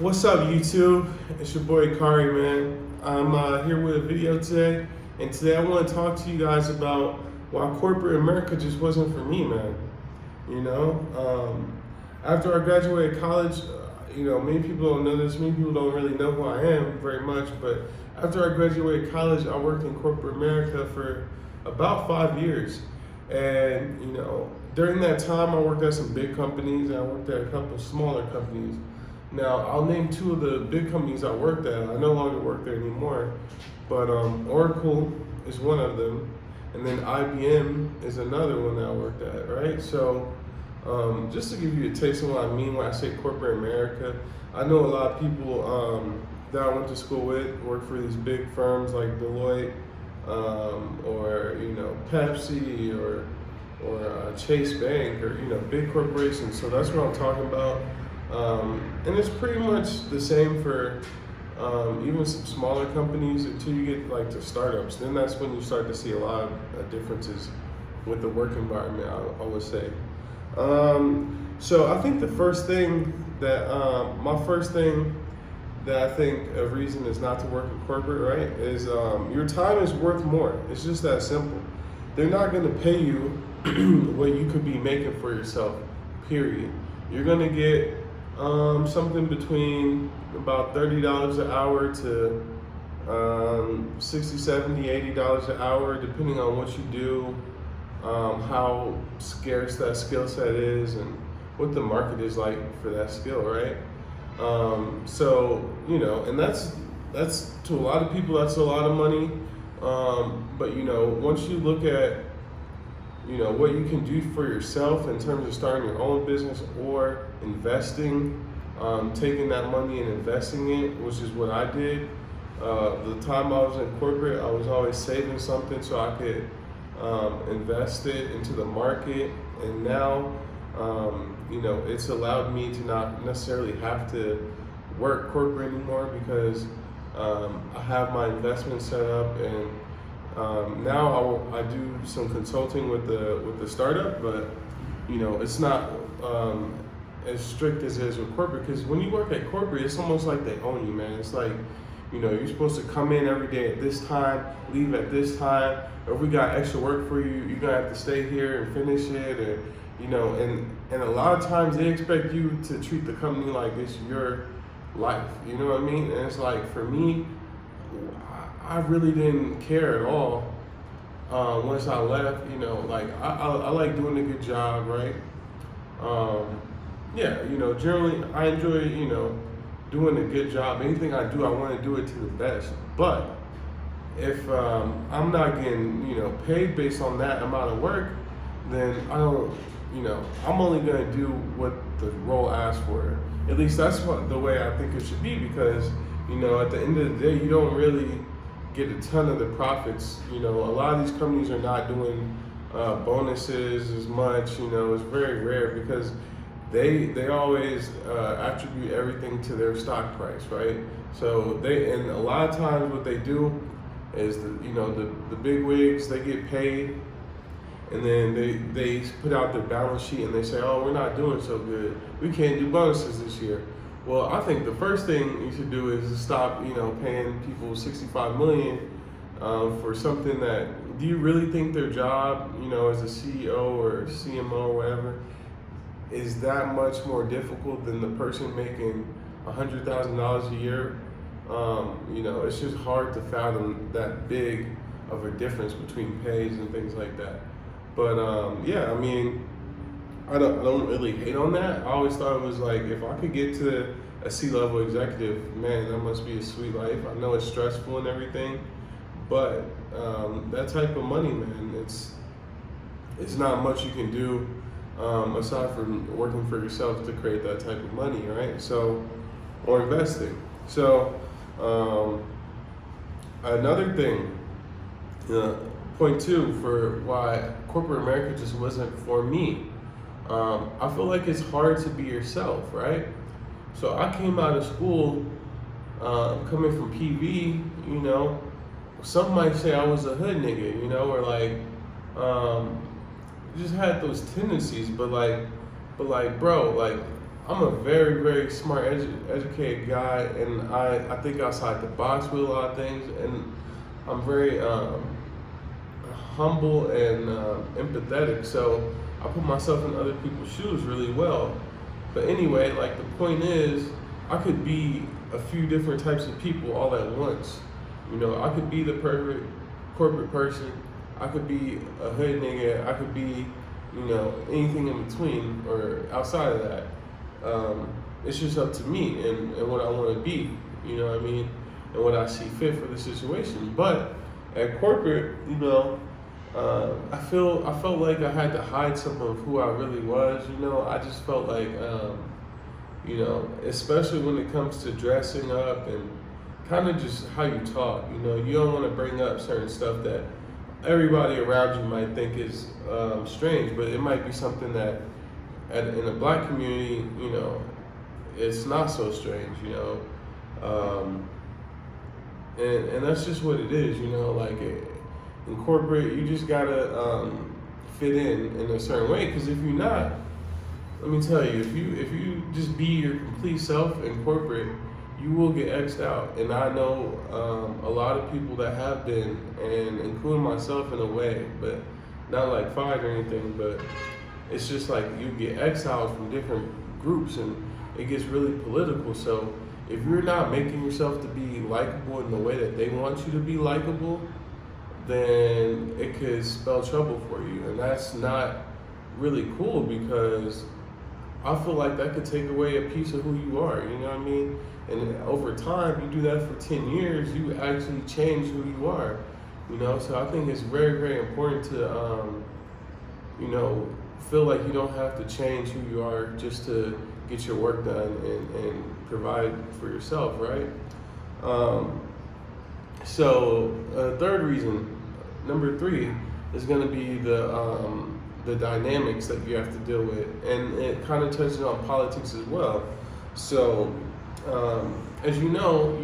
What's up, YouTube? It's your boy Kari, man. I'm here with a video today, and today I want to talk to you guys about why corporate America just wasn't for me, man. You know, after I graduated college, many people don't know this. Many people don't really know who I am very much, but after I graduated college, I worked in corporate America for about 5 years, and during that time, I worked at some big companies, and I worked at a couple of smaller companies. Now, I'll name two of the big companies I worked at. I no longer work there anymore, but Oracle is one of them, and then IBM is another one that I worked at, right? So, just to give you a taste of what I mean when I say corporate America, I know a lot of people that I went to school with work for these big firms like Deloitte, or Pepsi, or Chase Bank, or big corporations. So that's what I'm talking about. And it's pretty much the same for even some smaller companies until you get like to startups. Then that's when you start to see a lot of differences with the work environment, I would say. So I think the first thing that my first thing that I think a reason is not to work in corporate, right, is your time is worth more. It's just that simple. They're not going to pay you what you could be making for yourself, period. You're going to get something between about $30 an hour to $60, $70, $80 an hour, depending on what you do, how scarce that skill set is, and what the market is like for that skill, right? And that's to a lot of people, that's a lot of money. But once you look at what you can do for yourself in terms of starting your own business or investing, taking that money and investing it, which is what I did. The time I was in corporate, I was always saving something so I could invest it into the market. And now, it's allowed me to not necessarily have to work corporate anymore because I have my investment set up, and now I do some consulting with the startup, but it's not as strict as it is with corporate. Because when you work at corporate, it's almost like they own you, man. It's like you're supposed to come in every day at this time, leave at this time, or if we got extra work for you, you're gonna have to stay here and finish it, or and a lot of times they expect you to treat the company like it's your life. You know what I mean? And it's like, for me, I really didn't care at all once I left. I like doing a good job, right? Generally I enjoy doing a good job. Anything I do, I want to do it to the best. But if I'm not getting paid based on that amount of work, then I don't. I'm only gonna do what the role asks for. At least that's the way I think it should be, because at the end of the day, you don't really get a ton of the profits. A lot of these companies are not doing bonuses as much. It's very rare because they always attribute everything to their stock price, right? So and a lot of times what they do is the big wigs, they get paid, and then they put out their balance sheet and they say, oh, we're not doing so good, we can't do bonuses this year. Well, I think the first thing you should do is stop, paying people $65 million for something that, do you really think their job, as a CEO or CMO or whatever, is that much more difficult than the person making $100,000 a year? It's just hard to fathom that big of a difference between pays and things like that. But I don't really hate on that. I always thought it was like, if I could get to a C-level executive, man, that must be a sweet life. I know it's stressful and everything, but that type of money, man, it's not much you can do aside from working for yourself to create that type of money, right? So, or investing. So, another thing, point two for why corporate America just wasn't for me. I feel like it's hard to be yourself, right? So I came out of school, coming from PV, some might say I was a hood nigga, or like, just had those tendencies, but bro, like, I'm a very, very smart, educated guy, and I think outside the box with a lot of things, and I'm very humble and empathetic. So I put myself in other people's shoes really well. But anyway, like the point is, I could be a few different types of people all at once. You know, I could be the perfect corporate person. I could be a hood nigga. I could be, you know, anything in between or outside of that. It's just up to me and what I want to be. You know what I mean? And what I see fit for the situation. But at corporate, you know, I felt like I had to hide some of who I really was. You know, I just felt like, you know, especially when it comes to dressing up and kind of just how you talk. You know, you don't want to bring up certain stuff that everybody around you might think is strange, but it might be something that in a black community, you know, it's not so strange. You know, and that's just what it is. You know, like. In corporate, you just gotta fit in a certain way. Because if you're not, let me tell you, if you just be your complete self in corporate, you will get X'd out. And I know a lot of people that have been, and including myself in a way, but not like fired or anything. But it's just like you get exiled from different groups, and it gets really political. So if you're not making yourself to be likable in the way that they want you to be likable, then it could spell trouble for you. And that's not really cool, because I feel like that could take away a piece of who you are, you know what I mean? And over time, you do that for 10 years, you actually change who you are, you know? So I think it's very, very important to, you know, feel like you don't have to change who you are just to get your work done and provide for yourself, right? So third reason, number 3, is going to be the dynamics that you have to deal with, and it kind of touches on politics as well. So as you know,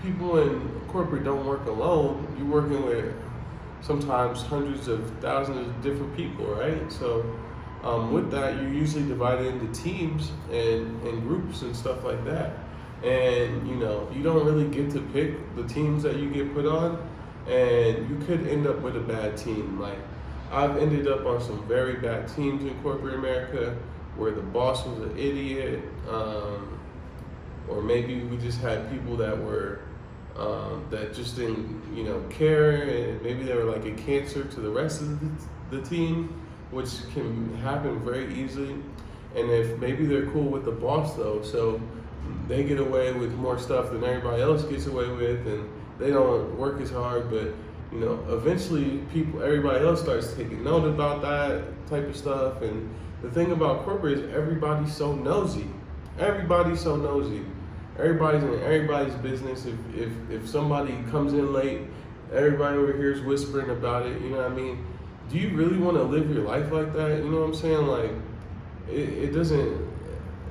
people in corporate don't work alone. You're working with sometimes hundreds of thousands of different people, right? So with that, you're usually divided into teams and groups and stuff like that. And you know, you don't really get to pick the teams that you get put on, and you could end up with a bad team. Like, I've ended up on some very bad teams in corporate America where the boss was an idiot, or maybe we just had people that were that just didn't, you know, care, and maybe they were like a cancer to the rest of the team, which can happen very easily. And if maybe they're cool with the boss though, so they get away with more stuff than everybody else gets away with, and they don't work as hard, but you know, eventually everybody else starts taking note about that type of stuff. And the thing about corporate is everybody's so nosy. Everybody's so nosy. Everybody's in everybody's business. If somebody comes in late, everybody over here is whispering about it, you know what I mean? Do you really want to live your life like that? You know what I'm saying? Like, it doesn't,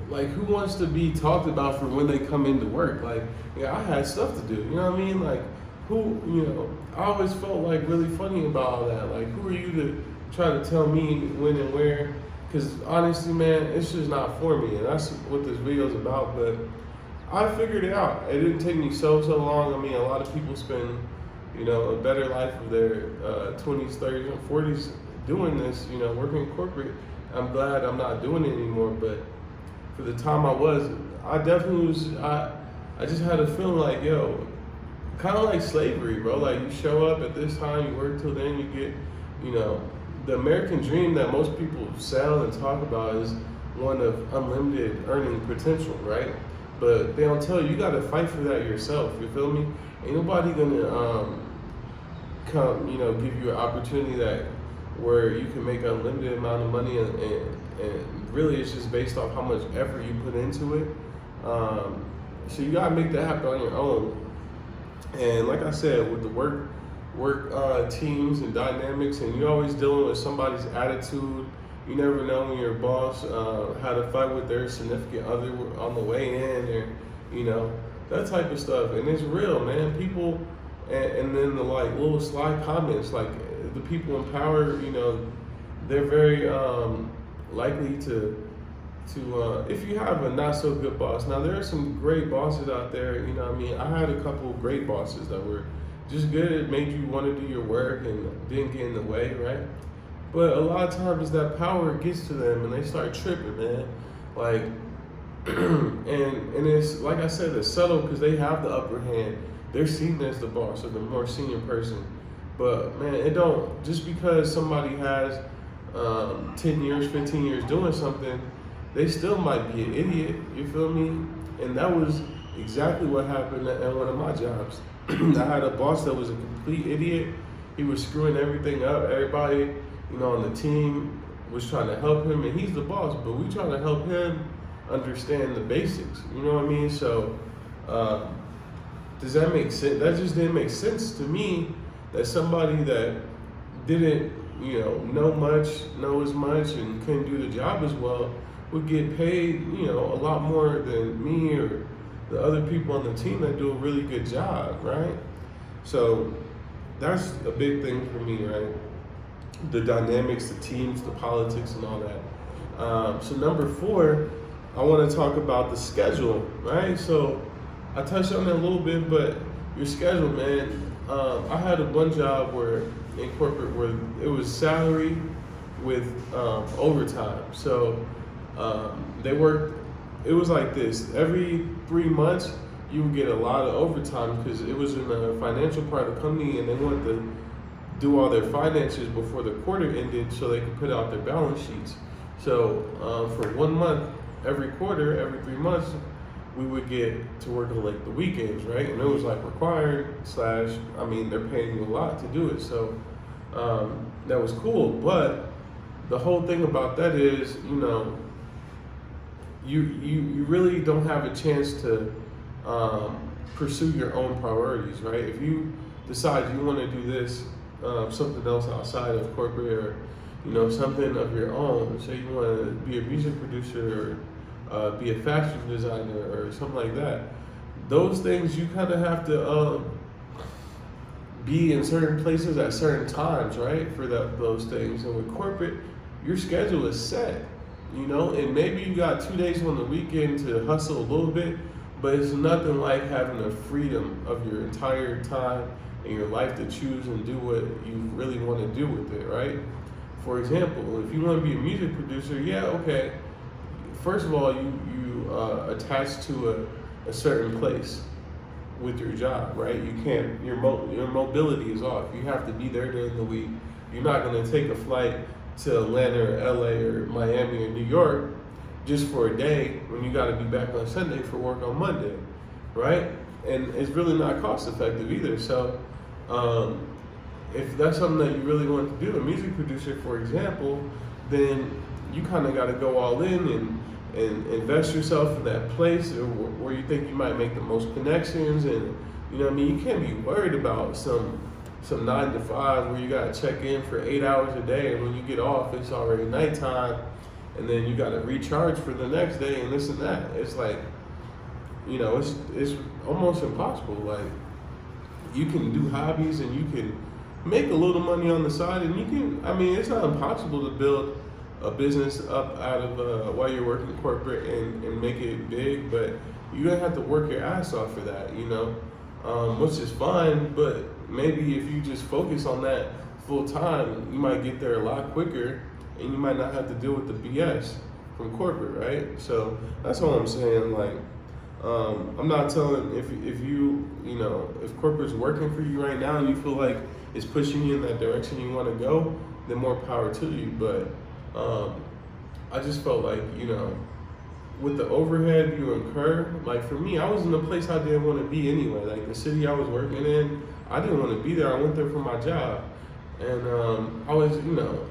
like, who wants to be talked about for when they come into work? Like, yeah, I had stuff to do, you know what I mean? Like, who, you know, I always felt like really funny about all that. Like, who are you to try to tell me when and where? Because honestly, man, it's just not for me, and that's what this video is about. But I figured it out. It didn't take me so long. I mean, a lot of people spend, you know, a better life of their 20s, 30s, and 40s doing this, you know, working in corporate. I'm glad I'm not doing it anymore, but for the time I was, I definitely was, I just had a feeling like, yo, kind of like slavery, bro. Like, you show up at this time, you work till then, you get, you know, the American dream that most people sell and talk about is one of unlimited earning potential, right? But they don't tell you, you gotta fight for that yourself, you feel me? Ain't nobody gonna come, you know, give you an opportunity that where you can make an unlimited amount of money, and really it's just based off how much effort you put into it. So you gotta make that happen on your own. And like I said, with the work teams and dynamics, and you're always dealing with somebody's attitude. You never know when your boss had a fight with their significant other on the way in, or, you know, that type of stuff. And it's real, man. People, and then the like little sly comments, like the people in power, you know, they're very likely to to if you have a not so good boss. Now there are some great bosses out there. You know, what I mean, I had a couple of great bosses that were just good. It made you want to do your work and didn't get in the way, right? But a lot of times that power gets to them and they start tripping, man. Like, and it's like I said, it's subtle because they have the upper hand. They're seen as the boss or the more senior person. But man, it don't just because somebody has 10 years, 15 years doing something, they still might be an idiot. You feel me? And that was exactly what happened at one of my jobs. I had a boss that was a complete idiot. He was screwing everything up. Everybody, you know, on the team was trying to help him, and he's the boss, but we trying to help him understand the basics. You know what I mean? So, does that make sense? That just didn't make sense to me. That somebody that didn't, you know as much, and couldn't do the job as well would get paid, you know, a lot more than me or the other people on the team that do a really good job, right? So that's a big thing for me, right? The dynamics, the teams, the politics, and all that. So number 4, I want to talk about the schedule, right? So I touched on that a little bit, but your schedule, man. I had one job where in corporate where it was salary with overtime. So they worked. It was like this: every 3 months, you would get a lot of overtime because it was in the financial part of the company, and they wanted to do all their finances before the quarter ended, so they could put out their balance sheets. So for 1 month, every quarter, every 3 months, we would get to work on like the weekends, right? And it was like required / I mean, they're paying you a lot to do it. So that was cool. But the whole thing about that is, you know, you really don't have a chance to pursue your own priorities, right? If you decide you want to do this, something else outside of corporate, or, you know, something of your own, say you want to be a music producer, or be a fashion designer or something like that. Those things you kind of have to be in certain places at certain times, right? For those things. And with corporate, your schedule is set, you know, and maybe you got 2 days on the weekend to hustle a little bit, but it's nothing like having the freedom of your entire time in your life to choose and do what you really want to do with it, right? For example, if you want to be a music producer, yeah, okay. First of all, you attach to a certain place with your job, right? You can't, your mobility is off. You have to be there during the week. You're not going to take a flight to Atlanta or LA or Miami or New York just for a day when you got to be back on Sunday for work on Monday, right? And it's really not cost effective either. So if that's something that you really want to do, a music producer, for example, then you kind of got to go all in and invest yourself in that place where you think you might make the most connections. And, you know what I mean, you can't be worried about some 9 to 5 where you got to check in for 8 hours a day, and when you get off it's already nighttime, and then you got to recharge for the next day and this and that. It's like, you know, it's almost impossible. Like, you can do hobbies and you can make a little money on the side, and you can, I mean, it's not impossible to build a business up out of while you're working corporate and make it big, but you're gonna have to work your ass off for that, you know, which is fine. But maybe if you just focus on that full time, you might get there a lot quicker, and you might not have to deal with the BS from corporate, right? So that's all I'm saying. Like, I'm not telling if you know, if corporate's working for you right now and you feel like it's pushing you in that direction you want to go, then more power to you. But I just felt like, you know, with the overhead you incur, like for me, I was in a place I didn't want to be anyway. Like the city I was working in, I didn't want to be there. I went there for my job. And I was, you know,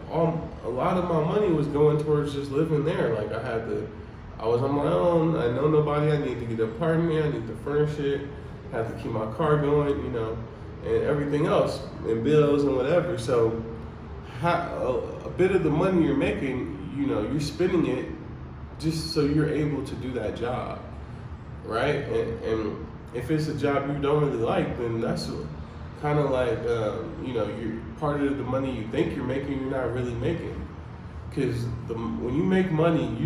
a lot of my money was going towards just living there. Like I was on my own. I know nobody. I need to get an apartment. I need to furnish it. I have to keep my car going, you know, and everything else, and bills and whatever. So a bit of the money you're making, you know, you're spending it just so you're able to do that job, right? And if it's a job you don't really like, then that's kind of like, you know, you're part of the money you think you're making, you're not really making. Because when you make money,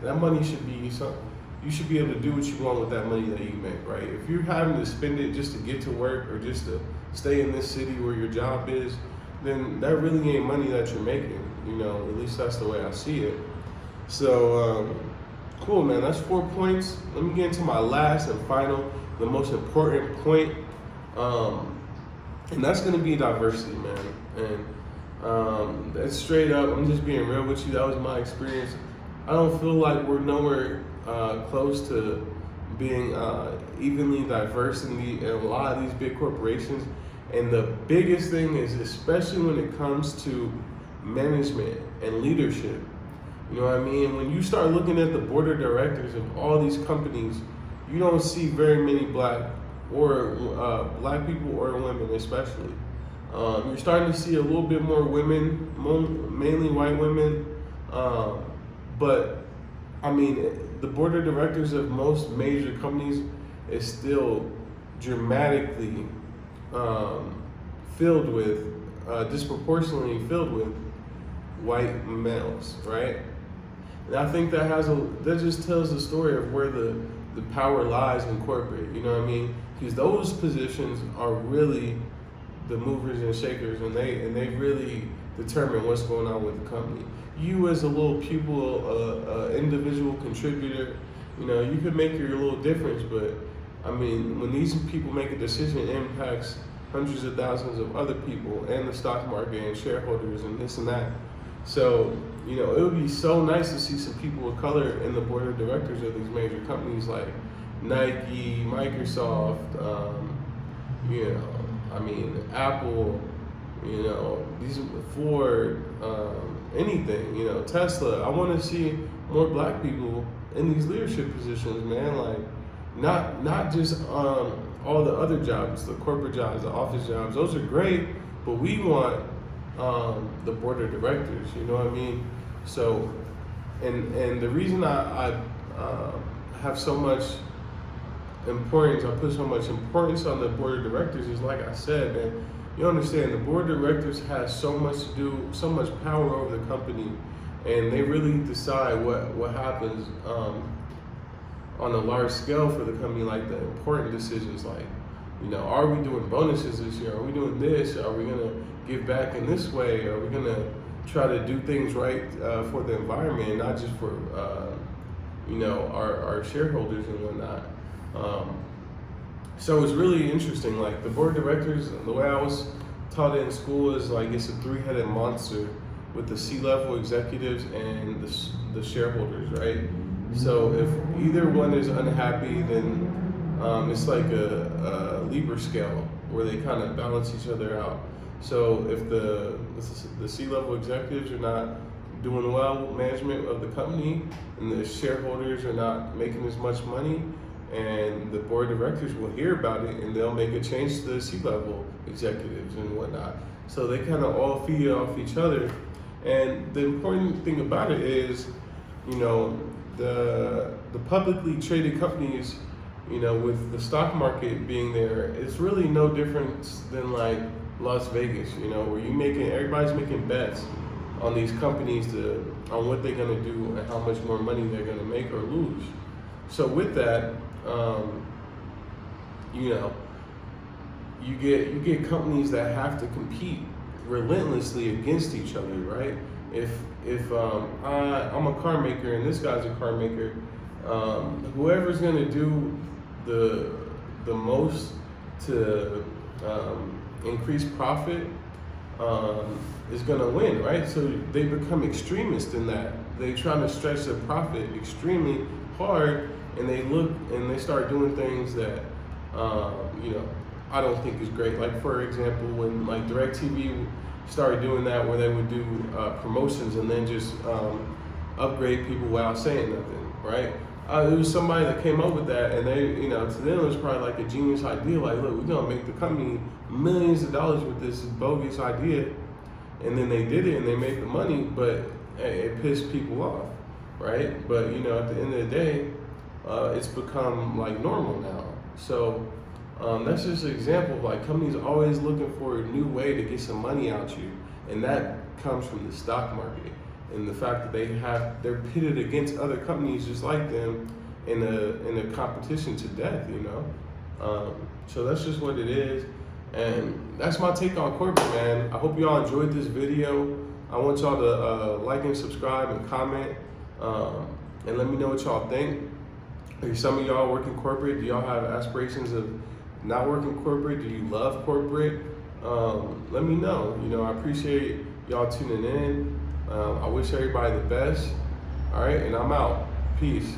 that money should be something. You should be able to do what you want with that money that you make, right? If you're having to spend it just to get to work or just to stay in this city where your job is, then that really ain't money that you're making. At least that's the way I see it. So, cool, man. That's 4 points. Let me get into my last and final, the most important point, and that's going to be diversity, man. And that's straight up. I'm just being real with you. That was my experience. I don't feel like we're nowhere close to being evenly diverse in a lot of these big corporations. And the biggest thing is, especially when it comes to management and leadership, you know what I mean? When you start looking at the board of directors of all these companies, you don't see very many black people or women, especially. You're starting to see a little bit more women, mainly white women, but I mean, the board of directors of most major companies is still dramatically disproportionately filled with white males, right? And I think that just tells the story of where the power lies in corporate, you know what I mean? Because those positions are really the movers and shakers, and they really determine what's going on with the company. You as a little pupil, individual contributor, you could make your little difference, but I mean, when these people make a decision, it impacts hundreds of thousands of other people and the stock market and shareholders and this and that. So, it would be so nice to see some people of color in the board of directors of these major companies like Nike, Microsoft, Apple, these Ford, anything, Tesla. I want to see more black people in these leadership positions, man. Like, not just all the other jobs, the corporate jobs, the office jobs. Those are great, but we want the board of directors. You know what I mean? So, and the reason I have so much importance, I put so much importance on the board of directors is, like I said, man. You understand, the board of directors has so much to do, so much power over the company, and they really decide what happens on a large scale for the company, like the important decisions, like, are we doing bonuses this year? Are we doing this? Are we gonna give back in this way? Are we gonna try to do things right for the environment, and not just for our shareholders and whatnot? So it's really interesting. Like, the board of directors, the way I was taught it in school is like it's a three-headed monster with the C-level executives and the shareholders, right? So if either one is unhappy, then it's like a Libra scale where they kind of balance each other out. So if the C-level executives are not doing well with management of the company, and the shareholders are not making as much money, and the board of directors will hear about it, and they'll make a change to the C-level executives and whatnot. So they kind of all feed off each other. And the important thing about it is, the publicly traded companies, with the stock market being there, it's really no difference than like Las Vegas, where everybody's making bets on these companies on what they're gonna do and how much more money they're gonna make or lose. So with that, you get companies that have to compete relentlessly against each other, right? If I'm a car maker and this guy's a car maker, whoever's gonna do the most to increase profit is gonna win, right? So they become extremists in that. They try to stretch their profit extremely hard, and they start doing things that I don't think is great. Like, for example, when like DirecTV started doing that, where they would do promotions and then just upgrade people without saying nothing, right? It was somebody that came up with that, and they, to them it was probably like a genius idea. Like, look, we're gonna make the company millions of dollars with this bogus idea, and then they did it and they made the money, but it pissed people off, right? But at the end of the day, it's become like normal now. So that's just an example of like companies always looking for a new way to get some money out you, and that comes from the stock market. and the fact that they're pitted against other companies just like them in a competition to death, you know. So that's just what it is, and that's my take on corporate, man. I hope y'all enjoyed this video. I want y'all to like and subscribe and comment, and let me know what y'all think. If some of y'all work in corporate, do y'all have aspirations of not working corporate? Do you love corporate? Let me know. You know, I appreciate y'all tuning in. I wish everybody the best. All right, and I'm out. Peace.